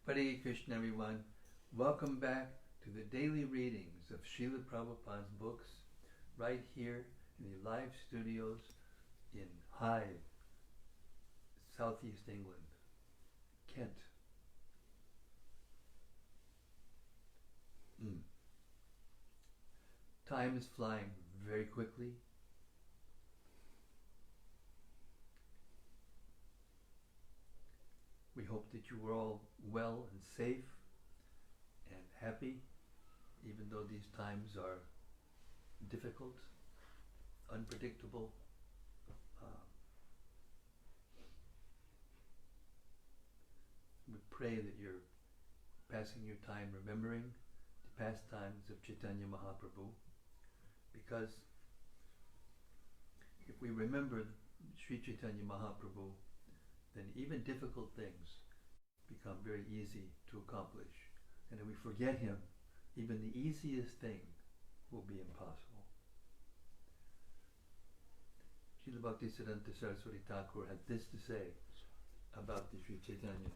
Hare Krishna, everyone. Welcome back to the daily readings of Srila Prabhupada's books right here in the live studios in Hythe, Southeast England, Kent. Time is flying very quickly. We hope that you were all well and safe and happy, even though these times are difficult, unpredictable. We pray that you're passing your time remembering the pastimes of Chaitanya Mahaprabhu, because if we remember Sri Chaitanya Mahaprabhu, then even difficult things become very easy to accomplish. And if we forget him, even the easiest thing will be impossible. Srila Bhaktisiddhanta Saraswati Thakur had this to say about the Sri Chaitanya.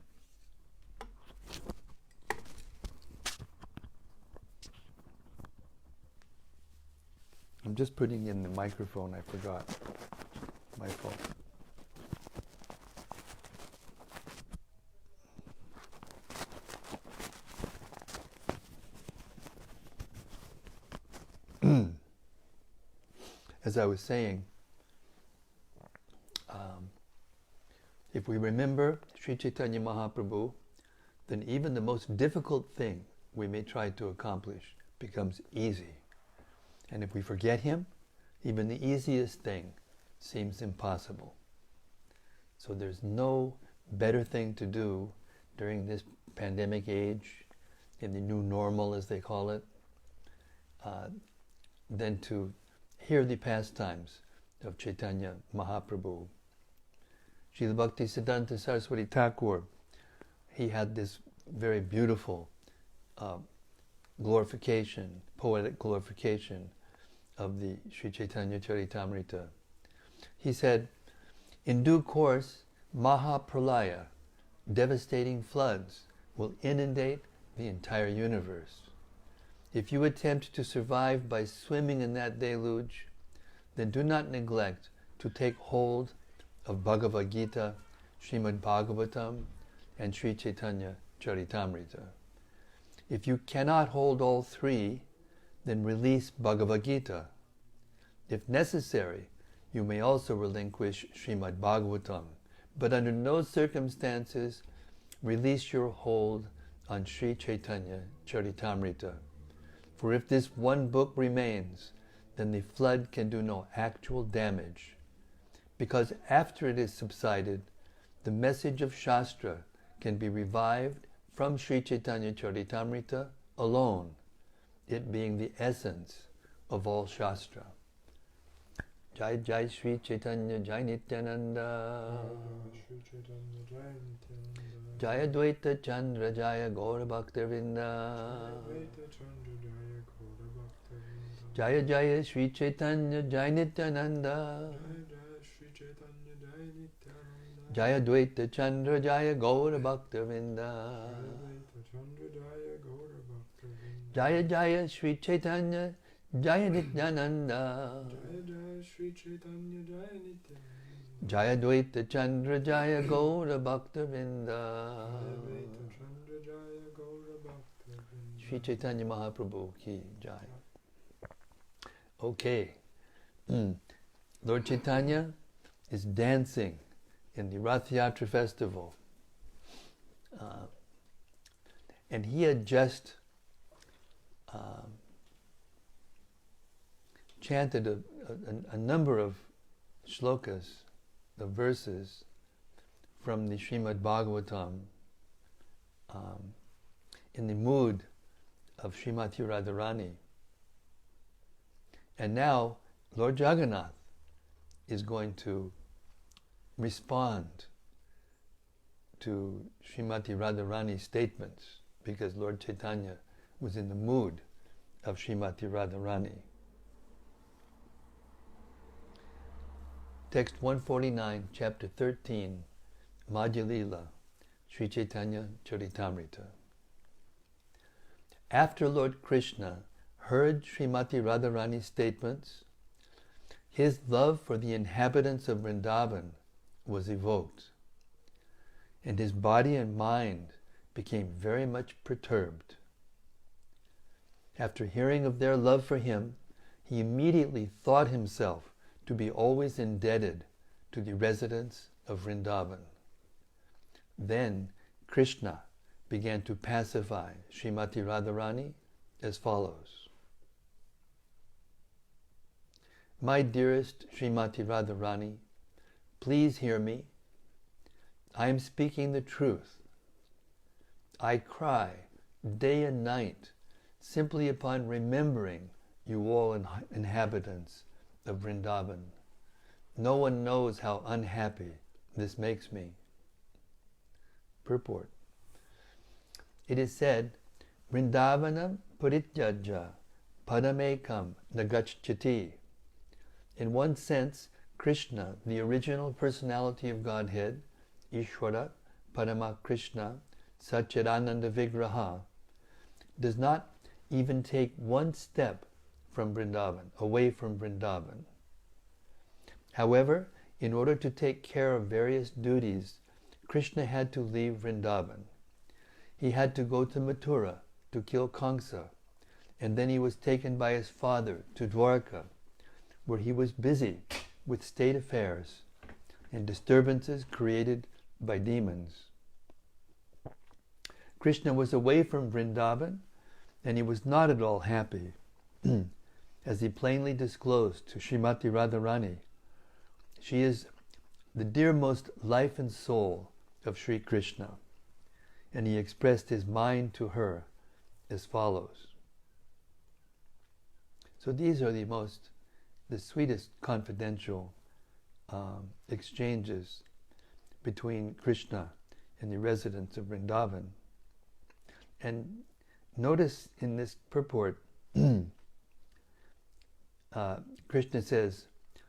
I'm just putting in the microphone, I forgot. My fault. As I was saying, if we remember Sri Chaitanya Mahaprabhu, then even the most difficult thing we may try to accomplish becomes easy. And if we forget him, even the easiest thing seems impossible. So there's no better thing to do during this pandemic age, in the new normal as they call it, than to hear the pastimes of Chaitanya Mahaprabhu. Srila Bhaktisiddhanta Saraswati Thakur, he had this very beautiful glorification, poetic glorification of the Sri Caitanya-caritämrta. He said, in due course, Mahapralaya, devastating floods, will inundate the entire universe. If you attempt to survive by swimming in that deluge, then do not neglect to take hold of Bhagavad Gita, Srimad Bhagavatam, and Sri Caitanya-caritämrta. If you cannot hold all three, then release Bhagavad Gita. If necessary, you may also relinquish Srimad Bhagavatam, but under no circumstances release your hold on Sri Caitanya-caritämrta. For if this one book remains, then the flood can do no actual damage, because after it is subsided, the message of Shastra can be revived from Sri Caitanya-caritämrta alone, it being the essence of all Shastra. Jai Jai Sri Chaitanya Jai Nityananda Jaya Dvaita Chandra Jaya Gaura Bhaktavinda Jaya Jaya Sri Chaitanya Jai Nityananda Jaya Dvaita Chandra Jaya Gaura Bhaktavinda Jaya Jaya Sri Chaitanya Jaya Nityananda Jaya Dvaita Chandra Jaya Gaura Bhaktavinda Sri Chaitanya Mahaprabhu ki Jai. Okay. Lord Chaitanya is dancing in the Ratha-yäträ festival. And he had just chanted a number of shlokas, the verses from the Srimad Bhagavatam, in the mood of Srimati Radharani. And now Lord Jagannath is going to respond to Srimati Radharani's statements, because Lord Chaitanya was in the mood of Srimati Radharani. Text 149, chapter 13, Madhya-lila, Sri Caitanya-caritämrta. After Lord Krishna heard Srimati Radharani's statements, his love for the inhabitants of Vrindavan was evoked, and his body and mind became very much perturbed. After hearing of their love for him, he immediately thought himself to be always indebted to the residents of Vrindavan. Then Krishna began to pacify Srimati Radharani as follows. My dearest Srimati Radharani, please hear me. I am speaking the truth. I cry day and night simply upon remembering you all inhabitants of Vrindavan. No one knows how unhappy this makes me. Purport. It is said, Vrindavanam parityaja padamekam nagacchati. In one sense, Krishna, the original personality of Godhead, Ishvara, Parama Krishna, Satchidananda Vigraha, does not even take one step from Vrindavan, away from Vrindavan. However, in order to take care of various duties, Krishna had to leave Vrindavan. He had to go to Mathura to kill Kamsa, and then he was taken by his father to Dwarka, where he was busy with state affairs and disturbances created by demons. Krishna was away from Vrindavan, and he was not at all happy, as he plainly disclosed to Srimati Radharani. She is the dearmost life and soul of Sri Krishna, and he expressed his mind to her as follows. So these are the sweetest confidential exchanges between Krishna and the residents of Vrindavan. And notice in this purport, Krishna says,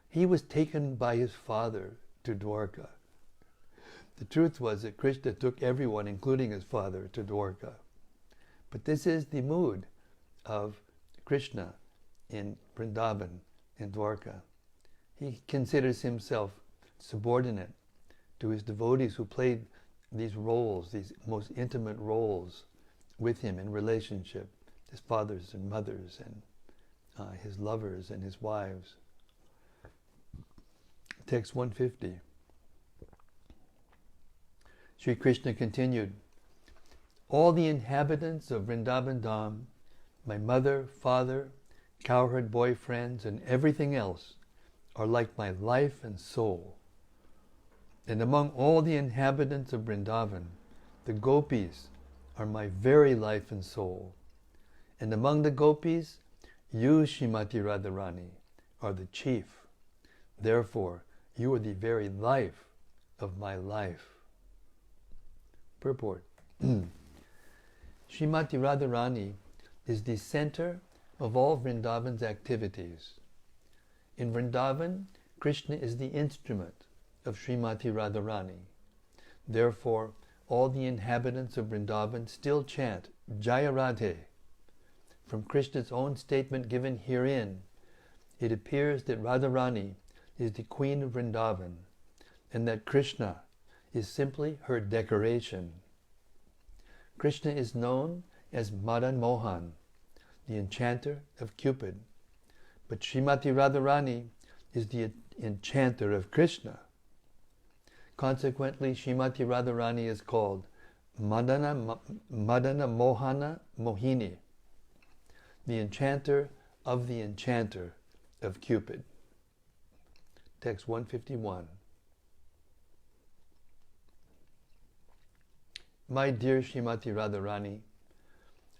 he was taken by his father to Dwarka. The truth was that Krishna took everyone, including his father, to Dwarka. But this is the mood of Krishna in Vrindavan, in Dwarka. He considers himself subordinate to his devotees who played these roles, these most intimate roles with him in relationship, his fathers and mothers and his lovers and his wives. Text 150. Sri Krishna continued, all the inhabitants of Vrindavan Dham, my mother, father, cowherd boyfriends, and everything else are like my life and soul. And among all the inhabitants of Vrindavan, the gopis are my very life and soul. And among the gopis, you, Srimati Radharani, are the chief. Therefore, you are the very life of my life. Purport. Srimati Radharani is the center of all Vrindavan's activities. In Vrindavan, Krishna is the instrument of Srimati Radharani. Therefore, all the inhabitants of Vrindavan still chant Jaya Radhe. From Krishna's own statement given herein, it appears that Radharani is the queen of Vrindavan, and that Krishna is simply her decoration. Krishna is known as Madan Mohan, the enchanter of Cupid, but Srimati Radharani is the enchanter of Krishna. Consequently, Srimati Radharani is called Madana Mohana Mohini, the enchanter of the enchanter of Cupid. Text 151. My dear Srimati Radharani,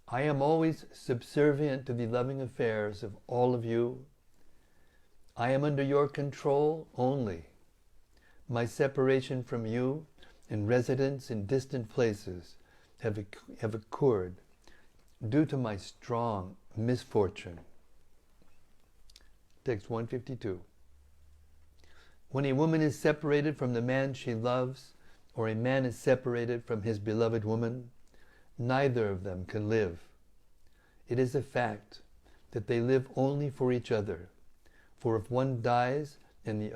I am always subservient to the loving affairs of all of you. I am under your control only. My separation from you and residence in distant places have occurred due to my strong misfortune. Text 152. When a woman is separated from the man she loves or a man is separated from his beloved woman, neither of them can live. It is a fact that they live only for each other, for if one dies and the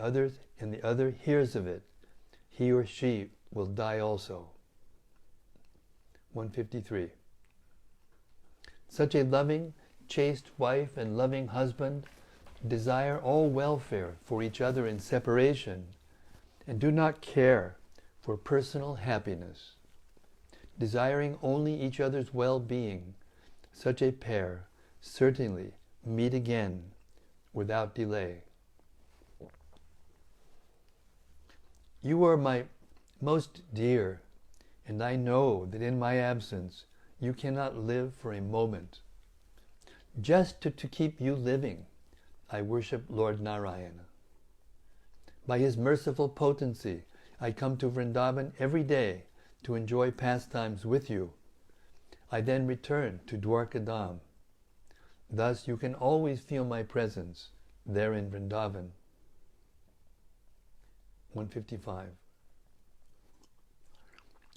other hears of it, he or she will die also. 153. Such a loving, chaste wife and loving husband desire all welfare for each other in separation and do not care for personal happiness. Desiring only each other's well-being, such a pair certainly meet again without delay. You are my most dear, and I know that in my absence you cannot live for a moment. Just to keep you living, I worship Lord Narayana. By his merciful potency, I come to Vrindavan every day to enjoy pastimes with you. I then return to Dwarkadam. Thus you can always feel my presence there in Vrindavan. 155.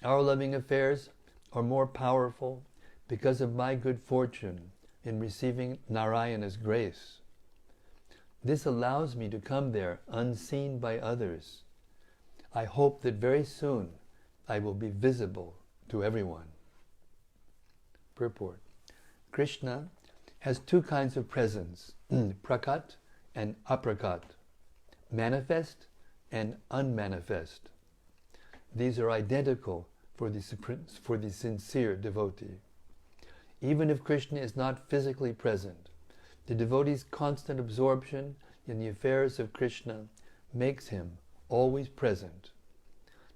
Our loving affairs are more powerful because of my good fortune in receiving Narayana's grace. This allows me to come there unseen by others. I hope that very soon I will be visible to everyone. Purport. Krishna has two kinds of presence, prakat and aprakat, manifest and unmanifest. These are identical for the sincere devotee. Even if Krishna is not physically present, the devotee's constant absorption in the affairs of Krishna makes him always present.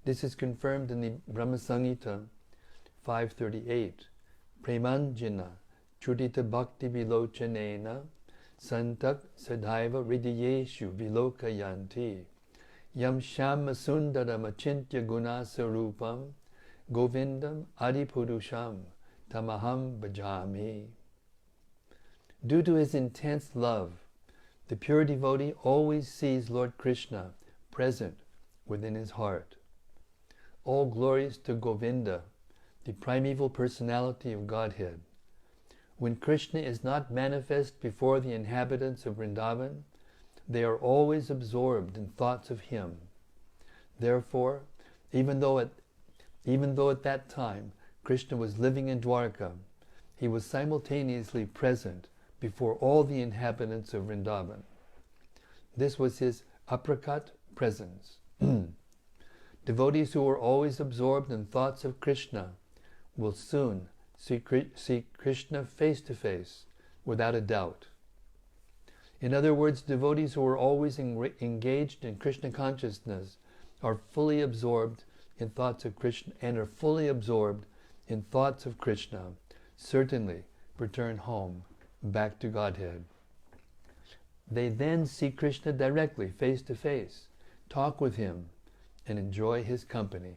This is confirmed in the Brahma Samhita 538. Premanjana chudita bhakti vilochanena santak sadhaiva hridayeshu vilokayanti yam shama sundaram achintya gunasarupam govindam adipurusham tamaham bhajami. Due to his intense love, the pure devotee always sees Lord Krishna present within his heart. All glories to Govinda, the primeval personality of Godhead. When Krishna is not manifest before the inhabitants of Vrindavan, they are always absorbed in thoughts of him. Therefore, even though at that time Krishna was living in Dwarka, he was simultaneously present before all the inhabitants of Vrindavan. This was his aprakat presence. Devotees who are always absorbed in thoughts of Krishna will soon see Krishna face to face without a doubt. In other words, devotees who are always engaged in Krishna consciousness are fully absorbed in thoughts of Krishna certainly return home back to Godhead. They then see Krishna directly, face to face, talk with him, and enjoy his company.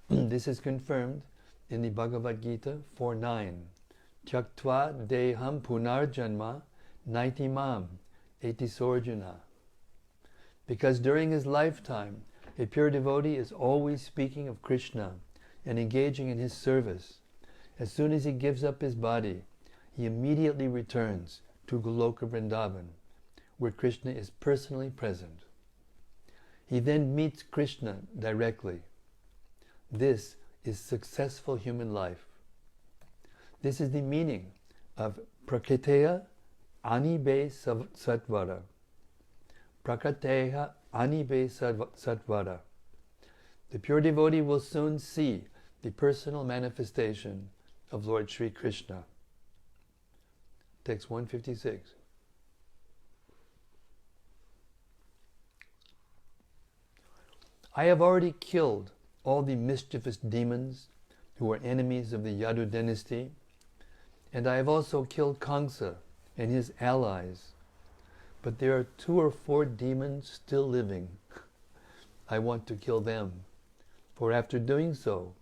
This is confirmed in the Bhagavad Gita 4.9. Tyaktva deham punarjanma naitimam etisorjuna. Because during his lifetime, a pure devotee is always speaking of Krishna and engaging in his service. As soon as he gives up his body, he immediately returns to Goloka Vrindavan, where Krishna is personally present. He then meets Krishna directly. This is successful human life. This is the meaning of Prakateya Anibe Satvara. Prakateya Anibe Satvara. The pure devotee will soon see the personal manifestation of Lord Sri Krishna. Text 156. I have already killed all the mischievous demons who are enemies of the Yadu dynasty, and I have also killed Kamsa and his allies. But there are 2 or 4 demons still living. I want to kill them, for after doing so,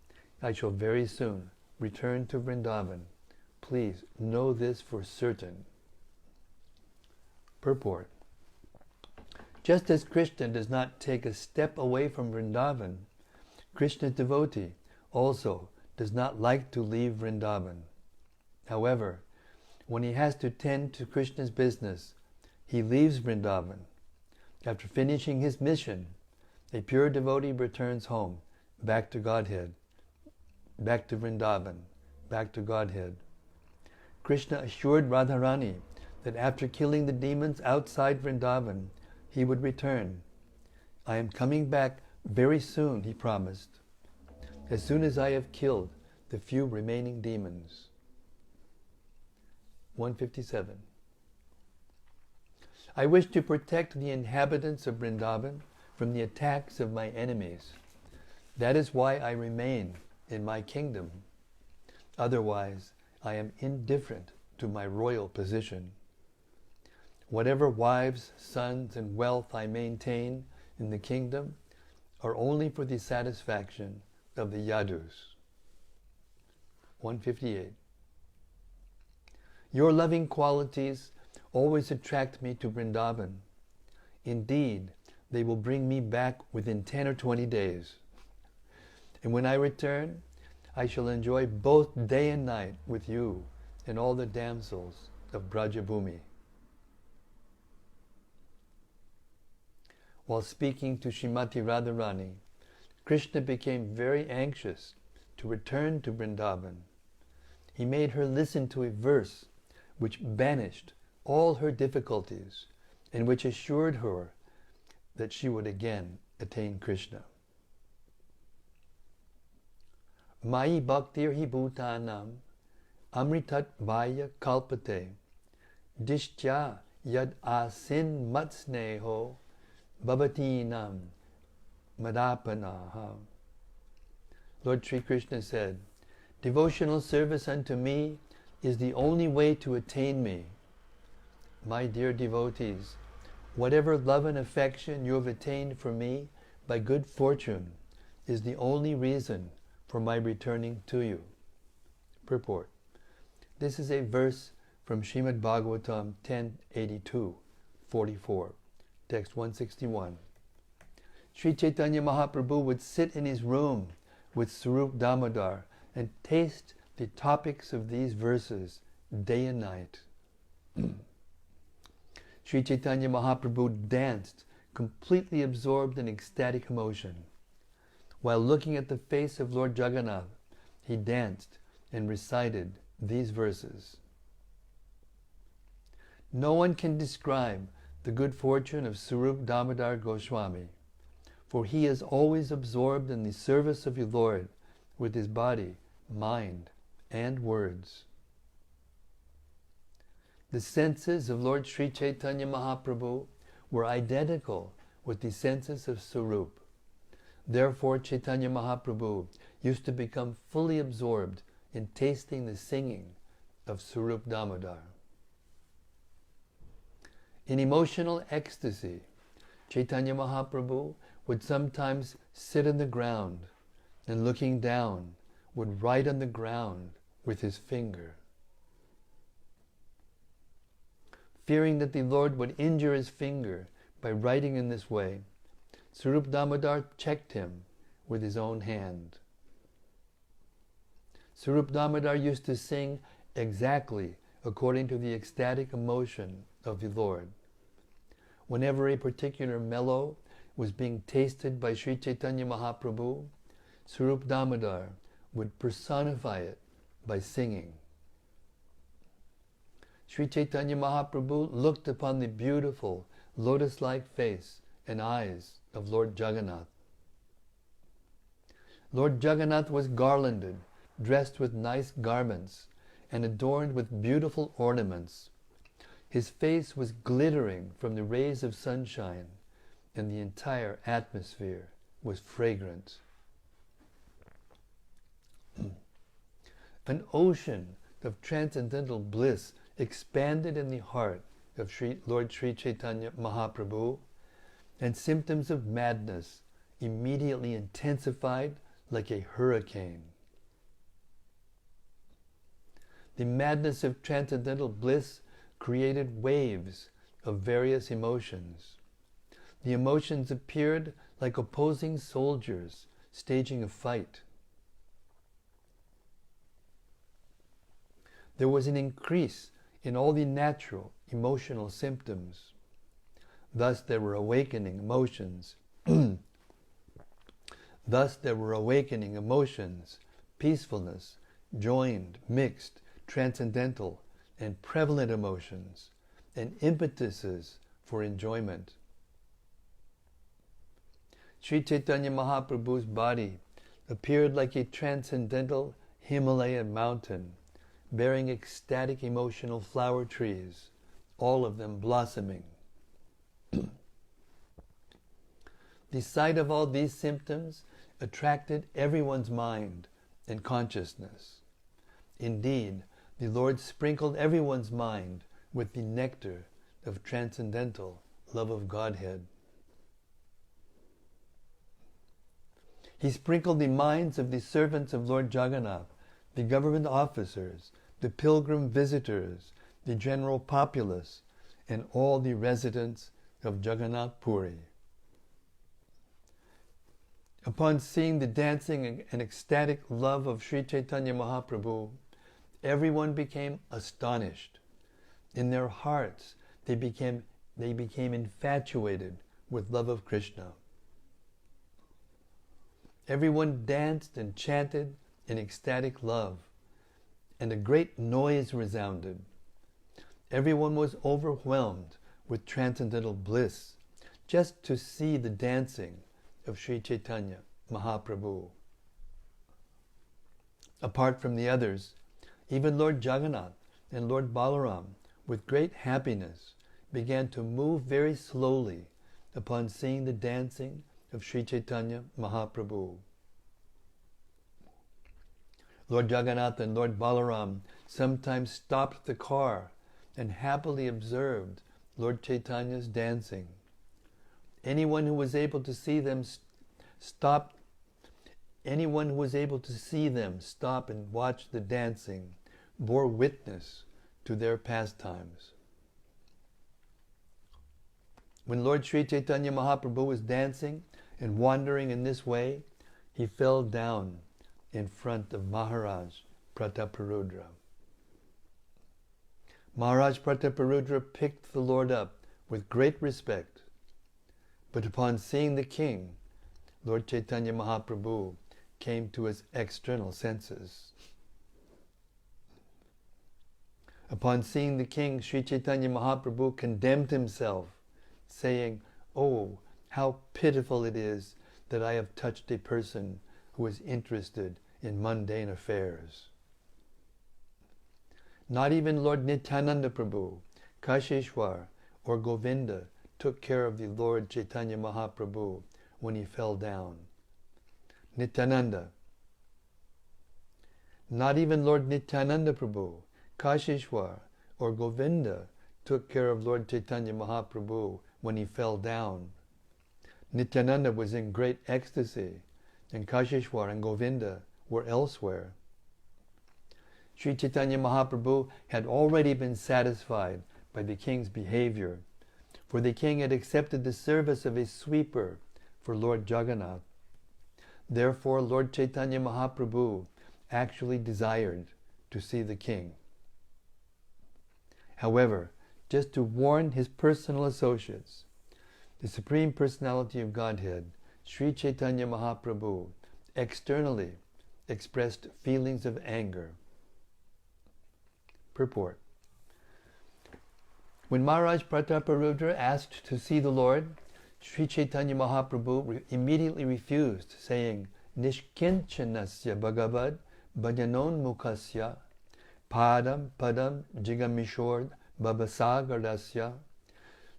I shall very soon return to Vrindavan. Please know this for certain. Purport. Just as Krishna does not take a step away from Vrindavan, Krishna's devotee also does not like to leave Vrindavan. However, when he has to tend to Krishna's business, he leaves Vrindavan. After finishing his mission, a pure devotee returns home, back to Godhead, back to Vrindavan, back to Godhead. Krishna assured Radharani that after killing the demons outside Vrindavan, he would return. I am coming back very soon, he promised, as soon as I have killed the few remaining demons. 157. I wish to protect the inhabitants of Vrindavan from the attacks of my enemies. That is why I remain in my kingdom. Otherwise, I am indifferent to my royal position. Whatever wives, sons, and wealth I maintain in the kingdom are only for the satisfaction of the Yadus. 158. Your loving qualities always attract me to Vrindavan. Indeed, they will bring me back within 10 or 20 days. And when I return, I shall enjoy both day and night with you and all the damsels of Brajabhumi. While speaking to Srimati Radharani, Krishna became very anxious to return to Vrindavan. He made her listen to a verse which banished all her difficulties and which assured her that she would again attain Krishna. Mai bhaktir hi bhutanam amritat vaya kalpate dishtya yad asin matsneho bhavatinam madapanaha. Lord Sri Krishna said, devotional service unto me is the only way to attain me. My dear devotees, whatever love and affection you have attained for me by good fortune is the only reason for my returning to you. Purport. This is a verse from Srimad Bhagavatam 10.82.44, text 161. Sri Chaitanya Mahaprabhu would sit in his room with Swarup Damodar and taste the topics of these verses day and night. Sri Chaitanya Mahaprabhu danced, completely absorbed in ecstatic emotion. While looking at the face of Lord Jagannath, he danced and recited these verses. No one can describe the good fortune of Swarup Damodar Goswami, for he is always absorbed in the service of the Lord with his body, mind, and words. The senses of Lord Sri Chaitanya Mahaprabhu were identical with the senses of Swarup. Therefore, Chaitanya Mahaprabhu used to become fully absorbed in tasting the singing of Swarup Damodar. In emotional ecstasy, Chaitanya Mahaprabhu would sometimes sit on the ground and looking down would write on the ground with his finger. Fearing that the Lord would injure his finger by writing in this way, Swarup Damodar checked him with his own hand. Swarup Damodar used to sing exactly according to the ecstatic emotion of the Lord. Whenever a particular mellow was being tasted by Sri Chaitanya Mahaprabhu, Swarup Damodar would personify it by singing. Sri Chaitanya Mahaprabhu looked upon the beautiful lotus-like face and eyes of Lord Jagannath. Lord Jagannath was garlanded, dressed with nice garments, and adorned with beautiful ornaments. His face was glittering from the rays of sunshine, and the entire atmosphere was fragrant. An ocean of transcendental bliss expanded in the heart of Lord Sri Chaitanya Mahaprabhu, and symptoms of madness immediately intensified like a hurricane. The madness of transcendental bliss created waves of various emotions. the emotions appeared like opposing soldiers staging a fight. There was an increase in all the natural emotional symptoms. Thus there were awakening emotions. Peacefulness, joined, mixed, transcendental, and prevalent emotions, and impetuses for enjoyment. Sri Chaitanya Mahaprabhu's body appeared like a transcendental Himalayan mountain, bearing ecstatic emotional flower trees, all of them blossoming. The sight of all these symptoms attracted everyone's mind and consciousness. Indeed, the Lord sprinkled everyone's mind with the nectar of transcendental love of Godhead. He sprinkled the minds of the servants of Lord Jagannath, the government officers, the pilgrim visitors, the general populace, and all the residents of Jagannath Puri. Upon seeing the dancing and ecstatic love of Sri Chaitanya Mahaprabhu, everyone became astonished. In their hearts, they became infatuated with love of Krishna. Everyone danced and chanted in ecstatic love, and a great noise resounded. Everyone was overwhelmed with transcendental bliss just to see the dancing of Sri Chaitanya Mahaprabhu. Apart from the others, even Lord Jagannath and Lord Balaram, with great happiness, began to move very slowly upon seeing the dancing of Sri Chaitanya Mahaprabhu. Lord Jagannath and Lord Balaram sometimes stopped the car and happily observed Lord Chaitanya's dancing. Anyone who was able to see them stop and watch the dancing bore witness to their pastimes. When Lord Sri Chaitanya Mahaprabhu was dancing and wandering in this way, he fell down in front of Maharaj Prataparudra. Maharaj Prataparudra picked the Lord up with great respect, but upon seeing the king, Lord Chaitanya Mahaprabhu came to his external senses. Upon seeing the king, Sri Chaitanya Mahaprabhu condemned himself, saying, "Oh, how pitiful it is that I have touched a person who is interested in mundane affairs." Not even Lord Nityananda Prabhu, Kashishwar, or Govinda took care of the Lord Chaitanya Mahaprabhu when he fell down. Not even Lord Nityananda Prabhu, Kashishwar, or Govinda took care of Lord Chaitanya Mahaprabhu when he fell down. Nityananda was in great ecstasy, and Kashishwar and Govinda were elsewhere. Sri Chaitanya Mahaprabhu had already been satisfied by the king's behavior, for the king had accepted the service of a sweeper for Lord Jagannath. Therefore, Lord Chaitanya Mahaprabhu actually desired to see the king. However, just to warn his personal associates, the Supreme Personality of Godhead, Sri Chaitanya Mahaprabhu, externally expressed feelings of anger. Purport. When Maharaj Prataparudra asked to see the Lord, Sri Chaitanya Mahaprabhu immediately refused, saying, "Nishkinchanasya bhagavad bhajanon mukhasya padam padam jigamishord babasagarasya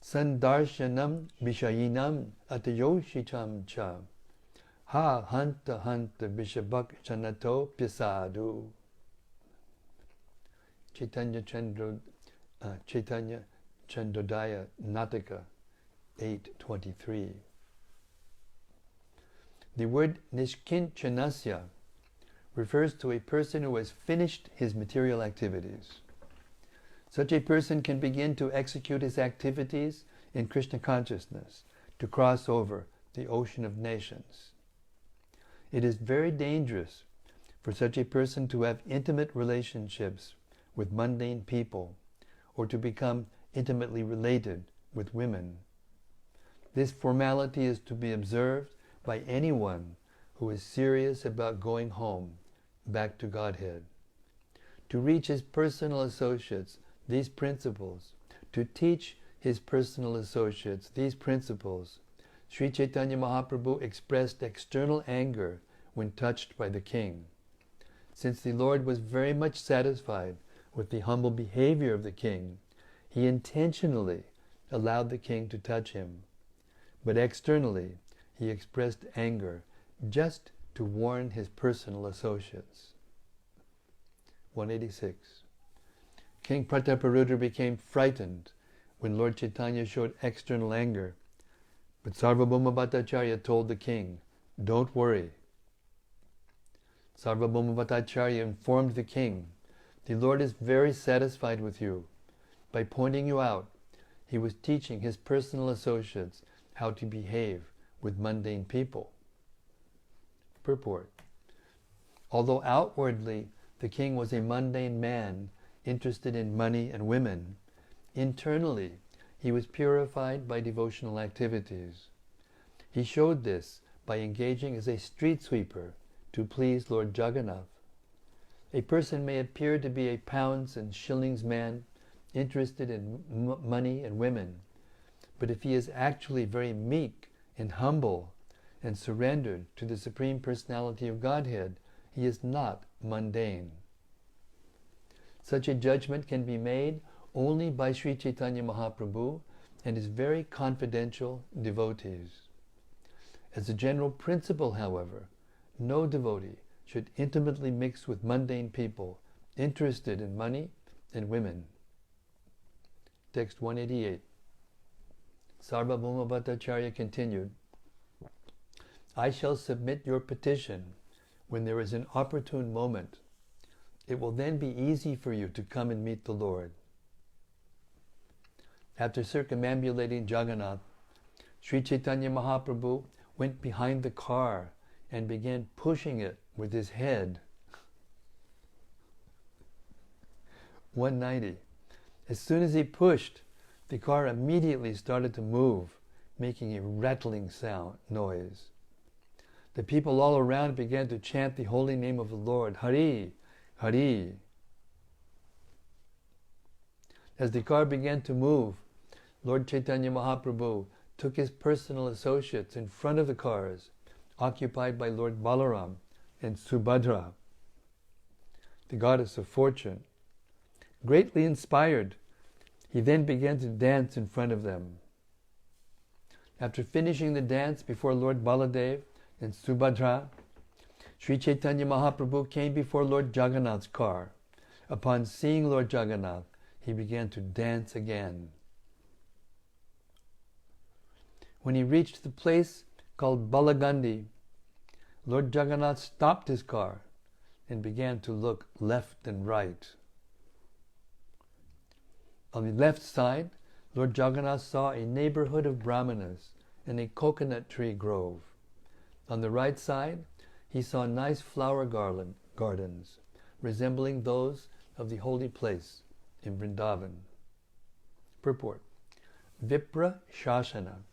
sandarshanam vishayinam atayoshitam cha ha hanta hanta vishabhak chanato pyasadu." Chaitanya Chandrodaya Nataka 8:23. The word Nishkinchanasya refers to a person who has finished his material activities. Such a person can begin to execute his activities in Krishna consciousness, to cross over the ocean of nations. It is very dangerous for such a person to have intimate relationships with mundane people or to become intimately related with women. This formality is to be observed by anyone who is serious about going home, back to Godhead. To reach his personal associates these principles, to teach his personal associates these principles, Sri Chaitanya Mahaprabhu expressed external anger when touched by the king. Since the Lord was very much satisfied with the humble behavior of the king, he intentionally allowed the king to touch him. But externally, he expressed anger just to warn his personal associates. 186. King Prataparudra became frightened when Lord Chaitanya showed external anger. But Sarvabhauma Bhattacharya told the king, "Don't worry." Sarvabhauma Bhattacharya informed the king, "The Lord is very satisfied with you. By pointing you out, he was teaching his personal associates how to behave with mundane people." Purport. Although outwardly the king was a mundane man interested in money and women, internally he was purified by devotional activities. He showed this by engaging as a street sweeper to please Lord Jagannath. A person may appear to be a pounds and shillings man interested in money and women, but if he is actually very meek and humble and surrendered to the Supreme Personality of Godhead, he is not mundane. Such a judgment can be made only by Sri Chaitanya Mahaprabhu and his very confidential devotees. As a general principle, however, no devotee should intimately mix with mundane people interested in money and women. Text 188. Sarvabhauma Bhattacharya continued, "I shall submit your petition when there is an opportune moment. It will then be easy for you to come and meet the Lord." After circumambulating Jagannath, Sri Chaitanya Mahaprabhu went behind the car and began pushing it with his head. 190. As soon as he pushed, the car immediately started to move, making a rattling noise. The people all around began to chant the holy name of the Lord, Hari, Hari. As the car began to move, Lord Chaitanya Mahaprabhu took his personal associates in front of the cars, occupied by Lord Balaram and Subhadra, the goddess of fortune. Greatly inspired, he then began to dance in front of them. After finishing the dance before Lord Baladev and Subhadra, Sri Chaitanya Mahaprabhu came before Lord Jagannath's car. Upon seeing Lord Jagannath, he began to dance again. When he reached the place called Balagandi, Lord Jagannath stopped his car and began to look left and right. On the left side, Lord Jagannath saw a neighborhood of brahmanas and a coconut tree grove. On the right side, he saw nice flower gardens, resembling those of the holy place in Vrindavan. Purport. Vipra Shasana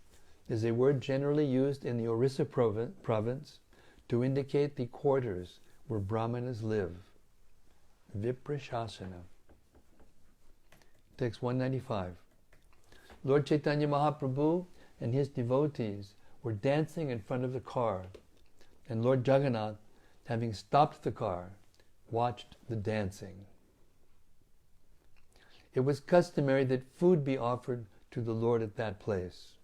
is a word generally used in the Orissa province to indicate the quarters where brahmanas live. Vipra Shasana. Text 195. Lord Chaitanya Mahaprabhu and his devotees were dancing in front of the car, and Lord Jagannath, having stopped the car, watched the dancing. It was customary that food be offered to the Lord at that place.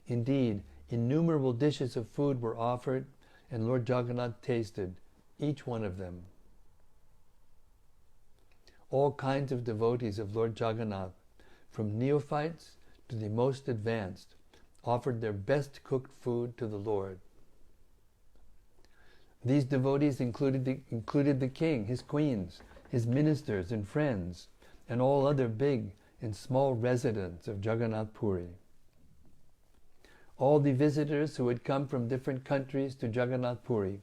Indeed, innumerable dishes of food were offered, and Lord Jagannath tasted each one of them. All kinds of devotees of Lord Jagannath, from neophytes to the most advanced, offered their best cooked food to the Lord. These devotees included the king, his queens, his ministers and friends, and all other big and small residents of Jagannath Puri. all the visitors who had come from different countries to Jagannath Puri,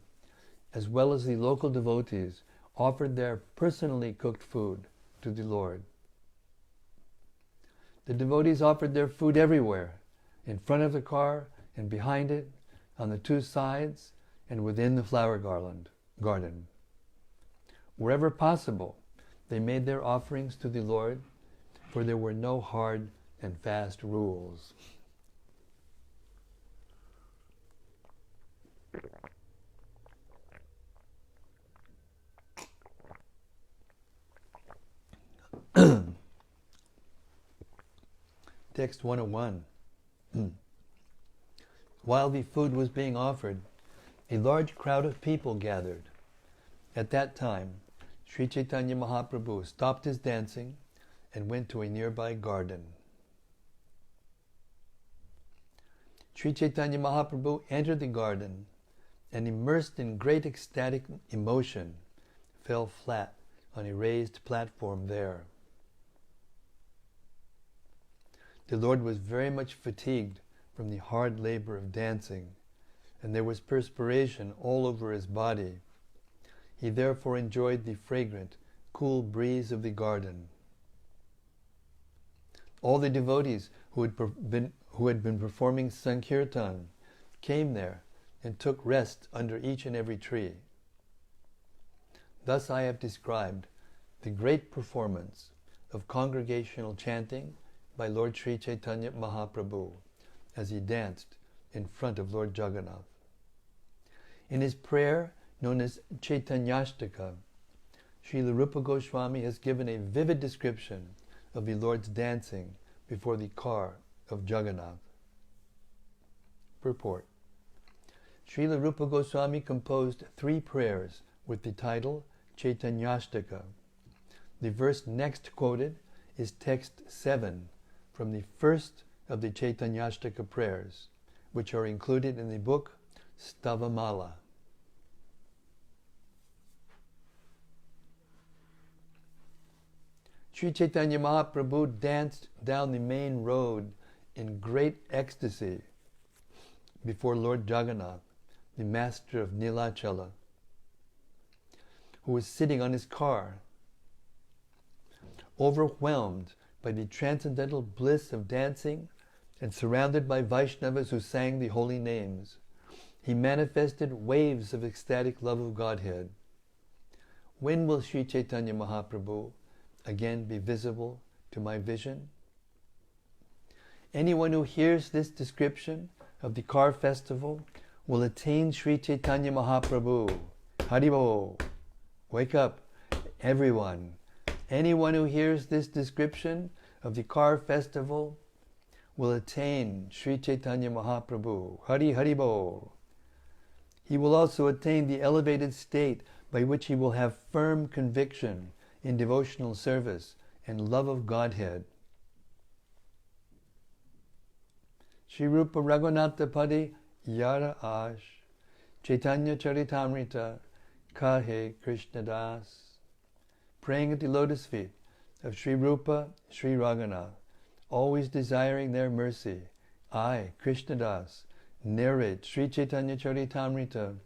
as well as the local devotees, offered their personally cooked food to the Lord. The devotees offered their food everywhere, in front of the car and behind it, on the two sides, and within the flower garden. Wherever possible, they made their offerings to the Lord, for there were no hard and fast rules. Text 101. While the food was being offered, a large crowd of people gathered. At that time, Sri Chaitanya Mahaprabhu stopped his dancing and went to a nearby garden. Sri Chaitanya Mahaprabhu entered the garden and, immersed in great ecstatic emotion, fell flat on a raised platform there. The Lord was very much fatigued from the hard labor of dancing, and there was perspiration all over his body. He therefore enjoyed the fragrant, cool breeze of the garden. All the devotees who had been performing Sankirtan came there and took rest under each and every tree. Thus I have described the great performance of congregational chanting by Lord Sri Chaitanya Mahaprabhu as he danced in front of Lord Jagannath. In his prayer known as Caitanya-caritämrta, Srila Rupa Goswami has given a vivid description of the Lord's dancing before the car of Jagannath. Purport. Srila Rupa Goswami composed 3 prayers with the title Caitanya-caritämrta. The verse next quoted is text 7 from the first of the Caitanya-caritämrta prayers, which are included in the book Stavamala. Sri Chaitanya Mahaprabhu danced down the main road in great ecstasy before Lord Jagannath, the master of Nilachala, who was sitting on his car. Overwhelmed by the transcendental bliss of dancing and surrounded by Vaishnavas who sang the holy names, he manifested waves of ecstatic love of Godhead. When will Sri Chaitanya Mahaprabhu again be visible to my vision? Anyone who hears this description of the car festival will attain Sri Chaitanya Mahaprabhu. Haribol! Wake up, everyone. Anyone who hears this description of the car festival will attain Sri Chaitanya Mahaprabhu. Hari Haribol! He will also attain the elevated state by which he will have firm conviction in devotional service and love of Godhead. Shri Rupa Raghunatha Padi Yara Ash Caitanya-caritämrta Kahe Krishna Das. Praying at the lotus feet of Shri Rupa, Shri Raghunath, always desiring their mercy, I, Krishna Das, narrate Sri Caitanya-caritämrta,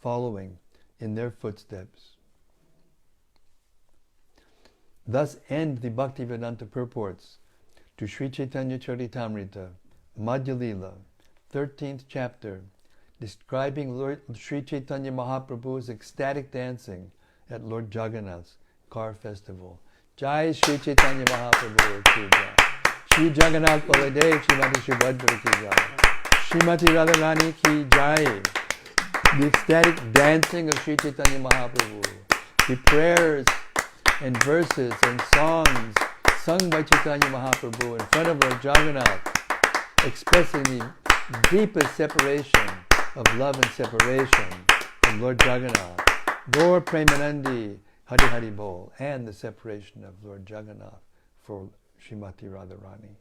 following in their footsteps. Thus end the Bhaktivedanta purports to Sri Caitanya-caritämrta, Madhya-lila, 13th chapter, describing Lord Sri Chaitanya Mahaprabhu's ecstatic dancing at Lord Jagannath's car festival. Jai Sri Chaitanya Mahaprabhu ki jai. Sri Jagannath Baladev Srimati Subhadra ki jai. Srimati Radharani ki jai. The ecstatic dancing of Sri Chaitanya Mahaprabhu, the prayers and verses and songs sung by Chaitanya Mahaprabhu in front of Lord Jagannath, expressing the deepest separation of love and separation from Lord Jagannath. Gaur Premanandi Hari Hari Bol, and the separation of Lord Jagannath for Srimati Radharani.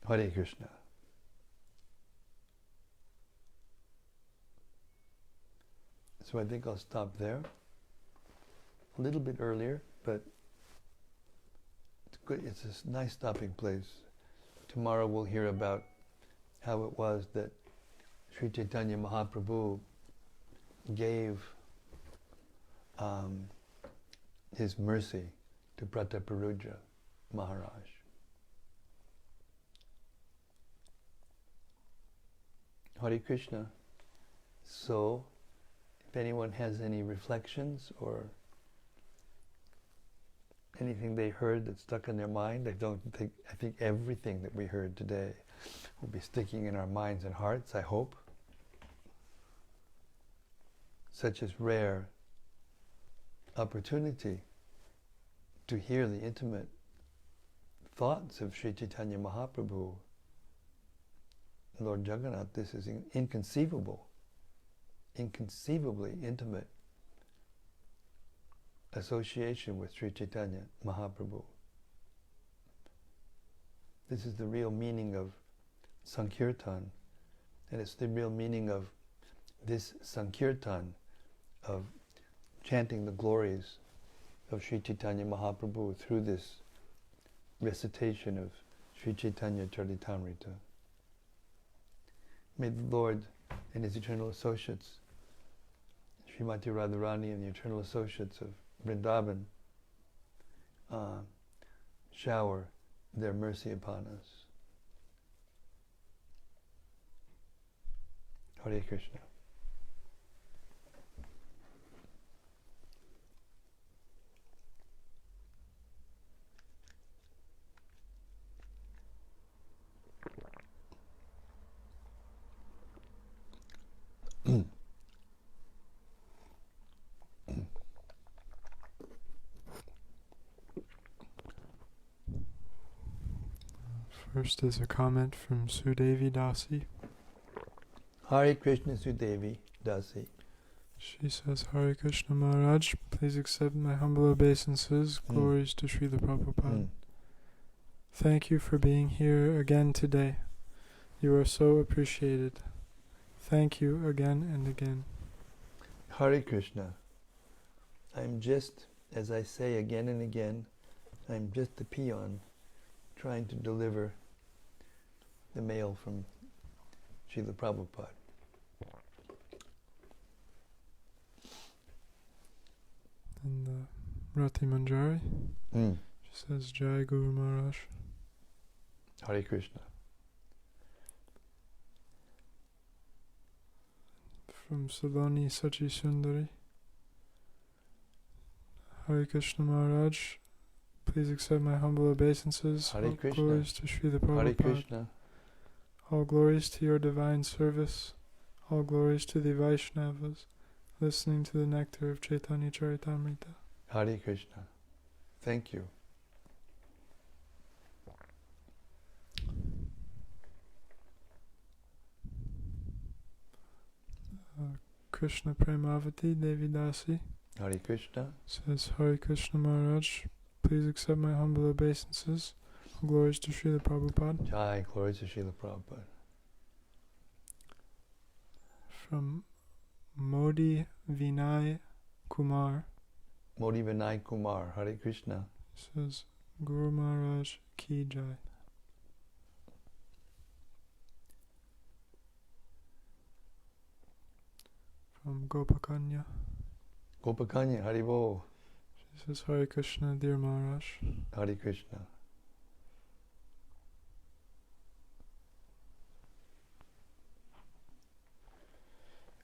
Hare Krishna. So I think I'll stop there. A little bit earlier, but good. It's a nice stopping place. Tomorrow we'll hear about how it was that Sri Chaitanya Mahaprabhu gave his mercy to Prataparudra Maharaj. Hare Krishna. So, if anyone has any reflections or anything they heard that stuck in their mind, I think everything that we heard today will be sticking in our minds and hearts, I hope. Such as rare opportunity to hear the intimate thoughts of Sri Chaitanya Mahaprabhu, Lord Jagannath. This is inconceivable, inconceivably intimate association with Sri Chaitanya Mahaprabhu. This is the real meaning of Sankirtan, and it's the real meaning of this Sankirtan, of chanting the glories of Sri Chaitanya-caritämrta through this recitation of Sri Caitanya-caritämrta. May the Lord and His eternal associates, Srimati Radharani and the eternal associates of Vrindavan, shower their mercy upon us. Hare Krishna. First is a comment from Sudevi Dasi. Hare Krishna, Sudevi Dasi. She says, Hare Krishna Maharaj, please accept my humble obeisances. Glories to Srila Prabhupada. Thank you for being here again today. You are so appreciated. Thank you again and again. Hare Krishna. I'm just, as I say again and again, I'm just a peon trying to deliver the mail from Srila Prabhupada. And the Rati Manjari, she says, Jai Guru Maharaj. Hare Krishna. From Saloni Sachi Sundari, Hare Krishna Maharaj, please accept my humble obeisances. Hare All Krishna. glories to Srila Prabhupada. Hare Krishna. All glories to your divine service. All glories to the Vaishnavas, listening to the nectar of Caitanya-caritämrta. Hare Krishna. Thank you. Krishna Premavati Devi Dasi Hare Krishna. says, Hare Krishna Maharaj, please accept my humble obeisances. All glories to Srila Prabhupada. Jai, glory to Srila Prabhupada. From Modi Vinay Kumar Modi Vinay Kumar, Hare Krishna. says, Guru Maharaj Ki Jai. From Gopakanya, Gopakanya, Haribo. she says, Hare Krishna, dear Maharaj. Hare Krishna.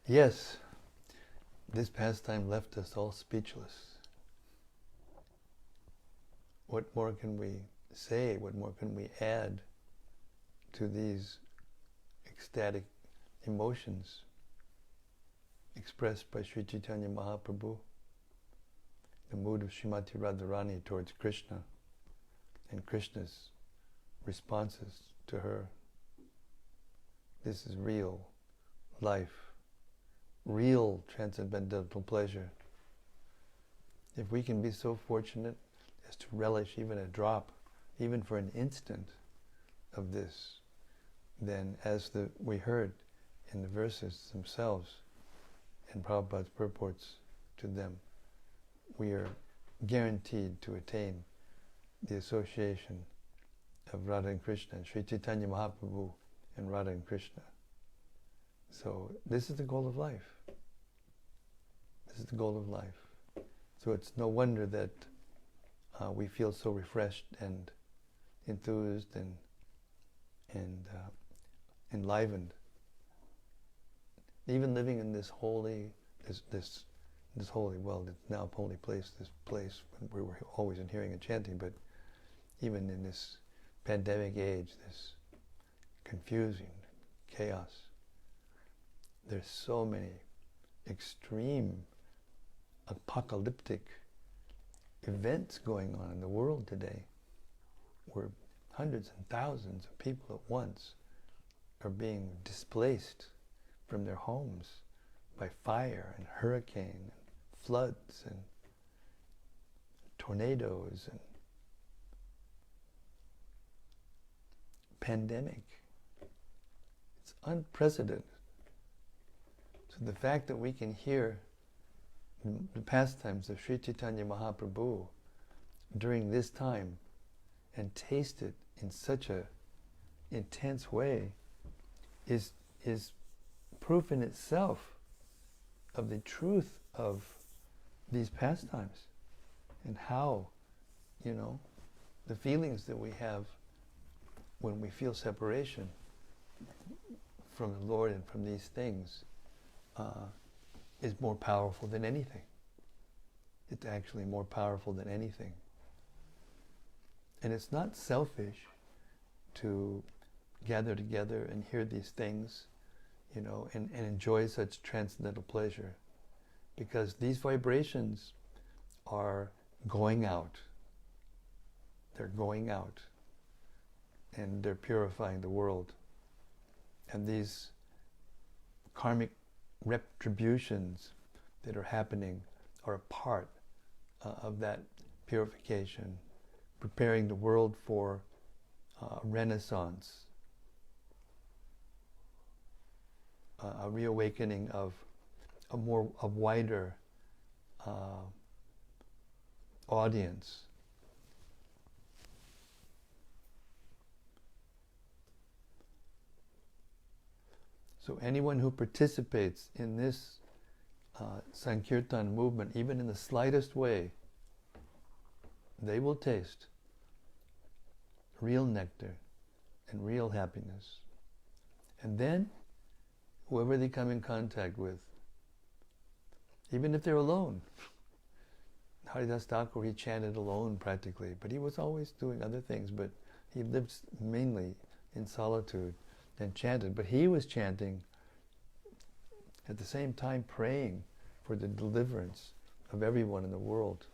Yes, this pastime left us all speechless. What more can we say? What more can we add to these ecstatic emotions expressed by Sri Chaitanya Mahaprabhu? The mood of Srimati Radharani towards Krishna and Krishna's responses to her. This is real life, real transcendental pleasure. If we can be so fortunate as to relish even a drop, even for an instant of this, then as we heard in the verses themselves and Prabhupada's purports to them, we are guaranteed to attain the association of Radha and Krishna, Sri Chaitanya Mahaprabhu and Radha and Krishna. So this is the goal of life. This is the goal of life. So it's no wonder that we feel so refreshed and enthused and enlivened. Even living in this holy, this holy, well, it's now a holy place, this place where we're always in hearing and chanting, but even in this pandemic age, this confusing chaos, there's so many extreme apocalyptic events going on in the world today, where hundreds and thousands of people at once are being displaced from their homes by fire and hurricane and floods and tornadoes and pandemic. It's unprecedented. So the fact that we can hear the pastimes of Sri Chaitanya Mahaprabhu during this time and taste it in such a intense way is proof in itself of the truth of these pastimes and how, the feelings that we have when we feel separation from the Lord and from these things is more powerful than anything. It's actually more powerful than anything. And it's not selfish to gather together and hear these things, and enjoy such transcendental pleasure, because these vibrations are going out. They're going out, and they're purifying the world. And these karmic retributions that are happening are a part of that purification, preparing the world for renaissance, a reawakening of a wider audience. So anyone who participates in this Sankirtan movement, even in the slightest way, they will taste real nectar and real happiness. And then, whoever they come in contact with, even if they're alone. Haridas Thakur, he chanted alone practically, but he was always doing other things, but he lived mainly in solitude and chanted. But he was chanting at the same time praying for the deliverance of everyone in the world.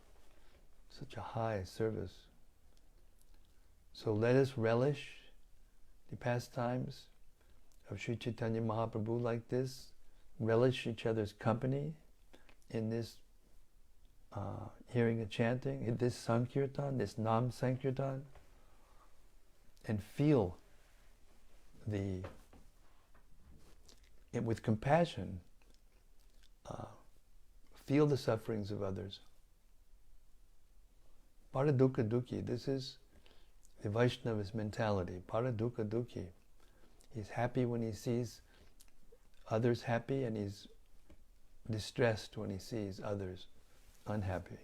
Such a high service. So let us relish the pastimes of Sri Chaitanya Mahaprabhu like this, relish each other's company in this hearing and chanting, in this Sankirtan, this Nam Sankirtan, and feel with compassion, feel the sufferings of others. Paradukha Dukhi, this is the Vaishnava's mentality. Paradukha Dukhi. He's happy when he sees others happy, and he's distressed when he sees others unhappy.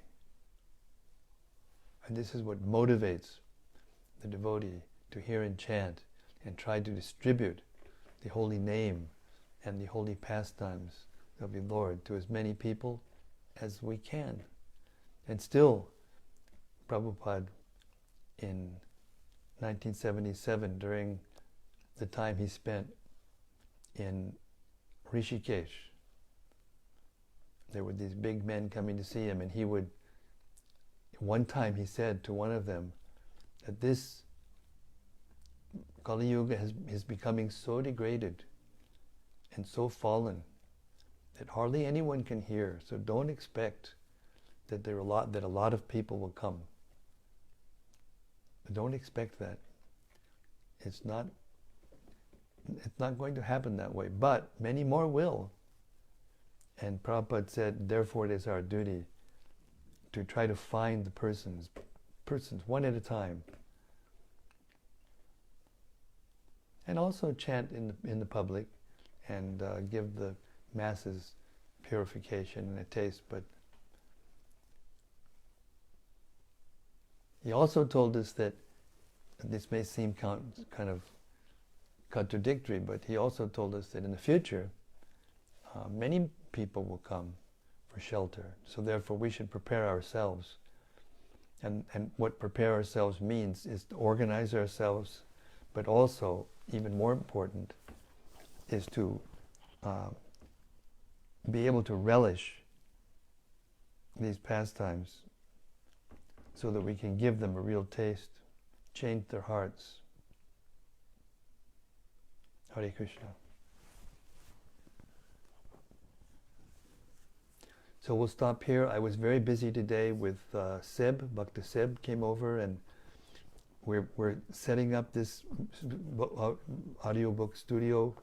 And this is what motivates the devotee to hear and chant and try to distribute the holy name and the holy pastimes of the Lord to as many people as we can. And still, Prabhupada in 1977, during the time he spent in Rishikesh, there were these big men coming to see him, and he would, one time he said to one of them that this Kali Yuga is becoming so degraded and so fallen that hardly anyone can hear. So don't expect that a lot of people will come. Don't expect that. It's not going to happen that way, but many more will. And Prabhupada said, therefore it is our duty to try to find the persons, persons, one at a time. And also chant in the public and give the masses purification and a taste. But he also told us that, this may seem kind of contradictory, but he also told us that in the future, many people will come for shelter. So therefore we should prepare ourselves. And what prepare ourselves means is to organize ourselves, but also, even more important, is to be able to relish these pastimes so that we can give them a real taste, change their hearts. Hare Krishna. So we'll stop here. I was very busy today with Seb. Bhakta Seb came over, and we're setting up this audiobook studio,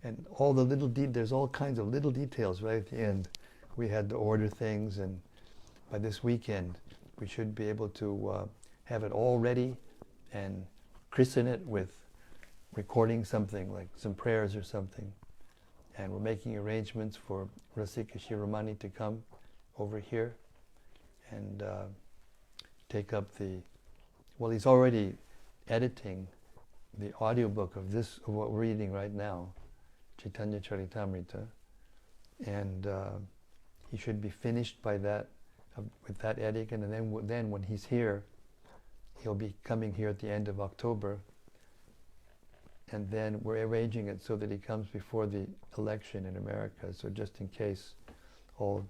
and all the little there's all kinds of little details right at the end. We had to order things, and by this weekend we should be able to have it all ready and christen it with recording something, like some prayers or something. And we're making arrangements for Rasika Shiromani to come over here and take up he's already editing the audiobook of what we're reading right now, Caitanya-caritämrta, and he should be finished by that, with that editing, and then when he's here, he'll be coming here at the end of October, and then we're arranging it so that he comes before the election in America, so just in case all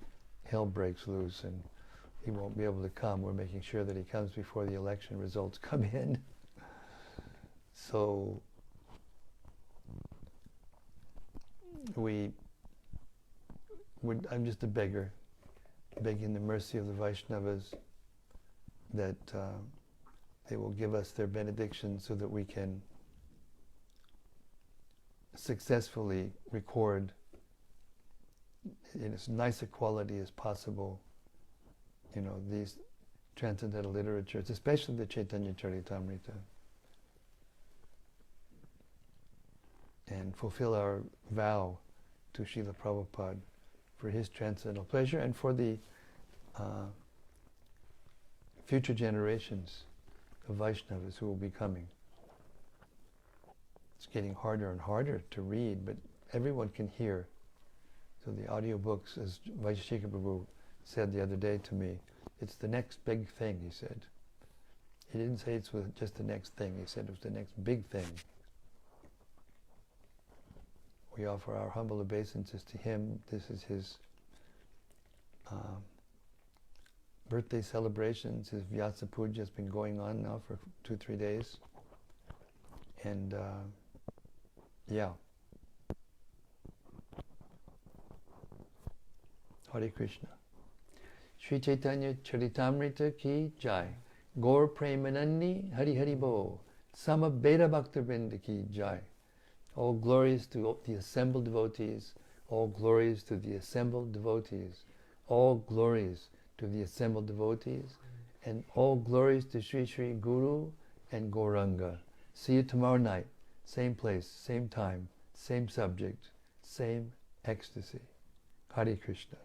hell breaks loose and he won't be able to come, we're making sure that he comes before the election results come in. So I'm just a beggar, begging the mercy of the Vaishnavas that they will give us their benediction so that we can successfully record in as nice a quality as possible, these transcendental literatures, especially the Caitanya-caritämrta, and fulfill our vow to Srila Prabhupada for his transcendental pleasure and for the future generations of Vaishnavas who will be coming. It's getting harder and harder to read, but everyone can hear. So the audiobooks, as Vaisheshika Prabhu said the other day to me, it's the next big thing, he said. He didn't say it's just the next thing, he said it was the next big thing. We offer our humble obeisances to him. This is his birthday celebrations. His Vyasa Puja has been going on now for 2-3 days. And Hare Krishna. Sri Caitanya-caritämrta ki jai. Gaur Premanandi Hari Hari Bo. Sama Beda Bhakta-vrinda ki jai. All glories to the assembled devotees. All glories to the assembled devotees. All glories to the assembled devotees. And all glories to Sri Sri Guru and Gauranga. See you tomorrow night. Same place, same time, same subject, same ecstasy. Hare Krishna.